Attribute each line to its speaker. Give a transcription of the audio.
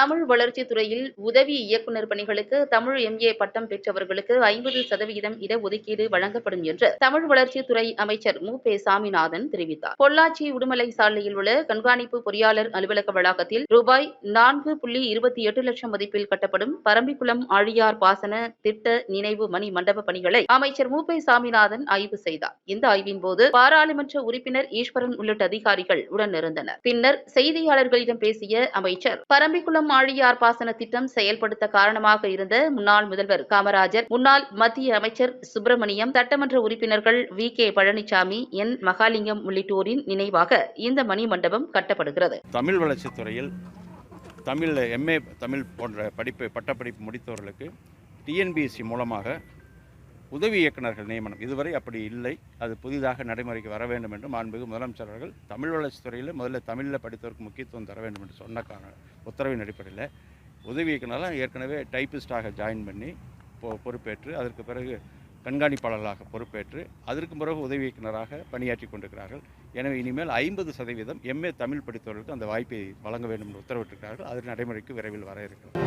Speaker 1: தமிழ் வளர்ச்சித் துறையில் உதவி இயக்குநர் பணிகளுக்கு தமிழ் MA பட்டம் பெற்றவர்களுக்கு 50% இடஒதுக்கீடு வழங்கப்படும் என்று தமிழ் வளர்ச்சித்துறை அமைச்சர் மு. சாமிநாதன் தெரிவித்தார். பொள்ளாச்சி உடுமலை சாலையில் உள்ள கண்காணிப்பு பொறியாளர் அலுவலக வளாகத்தில் ரூபாய் 4.28 லட்சம் மதிப்பில் கட்டப்படும் பரம்பிக்குளம் ஆழியார் பாசன திட்ட நினைவு மணி மண்டப பணிகளை அமைச்சர் மு. சாமிநாதன் ஆய்வு செய்தார். இந்த ஆய்வின் போது பாராளுமன்ற உறுப்பினர் ஈஸ்வரன் உள்ளிட்ட அதிகாரிகள் உடனிருந்தனர். பின்னர் செய்தியாளர்களிடம் பேசிய அமைச்சர், பரம்பிக்குளம் ஆழியார் பாசன திட்டம் செயல்படுத்த காரணமாக இருந்த முன்னாள் முதல்வர் காமராஜர், முன்னாள் மத்திய அமைச்சர் சுப்பிரமணியம், சட்டமன்ற உறுப்பினர்கள் VK பழனிசாமி, N மகாலிங்கம் உள்ளிட்டோரின் நினைவாக இந்த மணி மண்டபம் கட்டப்படுகிறது.
Speaker 2: தமிழ் வளர்ச்சித்துறையில் தமிழ் MA தமிழ் போன்ற பட்டப்படிப்பு முடித்தவர்களுக்கு TNPSC மூலமாக உதவி இயக்குநர்கள் நியமனம் இதுவரை அப்படி இல்லை. அது புதிதாக நடைமுறைக்கு வர வேண்டும் என்று மாண்புமிகு முதலமைச்சர் அவர்கள் தமிழ் வளர்ச்சித்துறையில் முதல்ல தமிழில் படித்தவருக்கு முக்கியத்துவம் தர வேண்டும் என்று சொன்ன உத்தரவின் அடிப்படையில் உதவி இயக்குநராக ஏற்கனவே டைப்பிஸ்டாக ஜாயின் பண்ணி பொறுப்பேற்று அதற்கு பிறகு கண்காணிப்பாளர்களாக பொறுப்பேற்று அதற்கு பிறகு உதவி இயக்குநராக பணியாற்றி கொண்டிருக்கிறார்கள். எனவே இனிமேல் 50% MA தமிழ் படித்தவர்களுக்கு அந்த வாய்ப்பை வழங்க வேண்டும் என்று உத்தரவிட்டிருக்கிறார்கள். அது நடைமுறைக்கு விரைவில் வர இருக்கிறது.